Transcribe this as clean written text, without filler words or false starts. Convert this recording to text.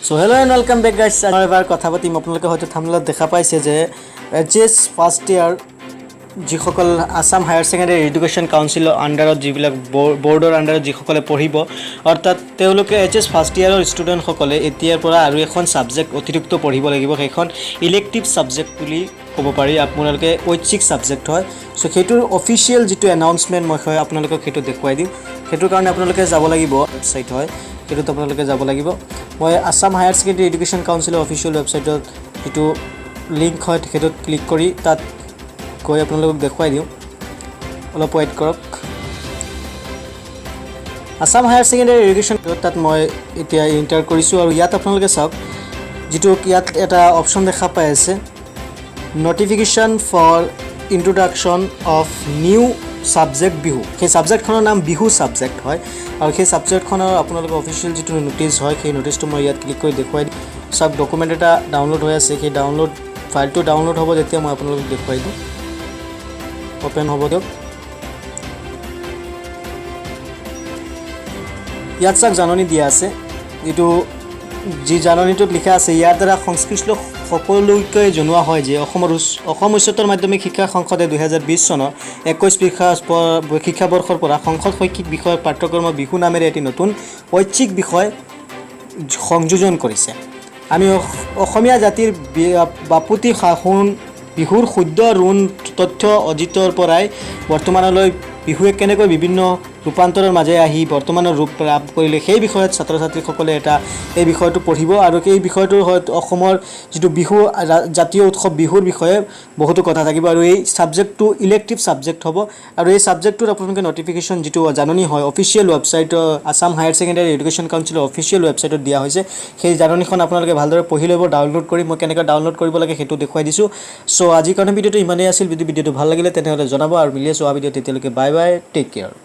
So hello' and welcome back guys. এবাৰ কথা পাতিম। আপোনালোকে হয়তো থাম্বনেইলত দেখা পাইছে যে এইচএছ ফাৰ্ষ্ট ইয়াৰ যিসকল আছাম হায়াৰ ছেকেণ্ডেৰী এডুকেশ্যন কাউন্সিলৰ আণ্ডাৰত যিবিলাক বৰ্ডৰ আণ্ডাৰত যিসকলে পঢ়িব, অৰ্থাৎ তেওঁলোকে এইচএছ ফাৰ্ষ্ট ইয়াৰৰ ষ্টুডেণ্টসকলে এতিয়াৰ পৰা আৰু এখন ছাবজেক্ট অতিৰিক্ত পঢ়িব লাগিব। সেইখন ইলেক্টিভ ছাবজেক্ট বুলি ক'ব পাৰি, আপোনালোকে ঐচ্ছিক ছাবজেক্ট হয়। চ' সেইটোৰ অফিচিয়েল যিটো এনাউন্সমেণ্ট মই আপোনালোকক সেইটো দেখুৱাই দিম। সেইটোৰ কাৰণে আপোনালোকে যাব লাগিব, ৱেবছাইট হয় সেইটোত আপোনালোকে যাব লাগিব। মই আছাম হায়াৰ ছেকেণ্ডেৰী এডুকেশ্যন কাউন্সিলৰ অফিচিয়েল ৱেবছাইটত যিটো লিংক হয় সেইটোত ক্লিক কৰি তাত গৈ আপোনালোকক দেখুৱাই দিওঁ। অলপ ৱেইট কৰক। আছাম হায়াৰ ছেকেণ্ডেৰী এডুকেশ্যন তাত মই এতিয়া এণ্টাৰ কৰিছোঁ আৰু ইয়াত আপোনালোকে চাওক, যিটো ইয়াত এটা অপশ্যন দেখা পাই আছে, notification for introduction of new subject Bihu. সেই ছাবজেক্টখনৰ নাম বিহু ছাবজেক্ট হয় আৰু সেই ছাবজেক্টখনৰ আপোনালোকৰ অফিচিয়েল যিটো ন'টিছ হয় সেই ন'টিছটো মই ইয়াত ক্লিক কৰি দেখুৱাই দিম। চাওক, ডকুমেণ্ট এটা ডাউনলোড হৈ আছে। সেই ফাইলটো ডাউনলোড হ'ব যেতিয়া মই আপোনালোকক দেখুৱাই দিম। অ'পেন হ'ব দিয়ক। ইয়াত চাওক জাননী দিয়া আছে, এইটো যি জাননীটোত লিখা আছে, ইয়াৰ দ্বাৰা সংশ্লিষ্ট সকলোকে জনোৱা হয় যে অসম উচ্চতৰ মাধ্যমিক শিক্ষা সংসদে 2020 চনৰ 21 শিক্ষাবৰ্ষৰ পৰা সংসদ শৈক্ষিক বিষয়ক পাঠ্যক্ৰম বিহু নামেৰে এটি নতুন ঐচ্ছিক বিষয় সংযোজন কৰিছে। আমি অসমীয়া জাতিৰ বাপতি সাহোন বিহুৰ শুদ্ধ ৰুণ তথ্য অতীতৰ পৰাই বৰ্তমানলৈ বিহুৱে কেনেকৈ বিভিন্ন ৰূপান্তৰৰ মাজে আহি বৰ্তমানৰ ৰূপ লাভ কৰিলে সেই বিষয়ত ছাত্ৰ ছাত্ৰীসকলে এই বিষয়টো পঢ়িব আৰু এই বিষয়টোৰ হয়তো অসমৰ যিটো বিহু জাতীয় উৎসৱ বিহুৰ বিষয়ে বহুতো কথা থাকিব আৰু এই ছাবজেক্টটো ইলেক্টিভ ছাবজেক্ট হ'ব। আৰু এই ছাবজেক্টটোত আপোনালোকে নটিফিকেশ্যন যিটো জাননী হয় official website Assam Higher Secondary Education কাউন্সিলৰ অফিচিয়েল ৱেবছাইটত দিয়া হৈছে। সেই জাননীখন আপোনালোকে ভালদৰে পঢ়ি ল'ব, ডাউনলোড কৰি। মই কেনেকৈ ডাউনলোড কৰিব লাগে সেইটো দেখুৱাই দিছোঁ। চ' আজিৰ কাৰণে ভিডিঅ'টো ইমানেই আছিল। যদি ভিডিঅ'টো ভাল লাগিলে তেনেহ'লে জনাব আৰু মিলি আছোঁ অহা ভিডিঅ'ত। তেতিয়ালৈকে বাই বাই, টেক কেয়াৰ।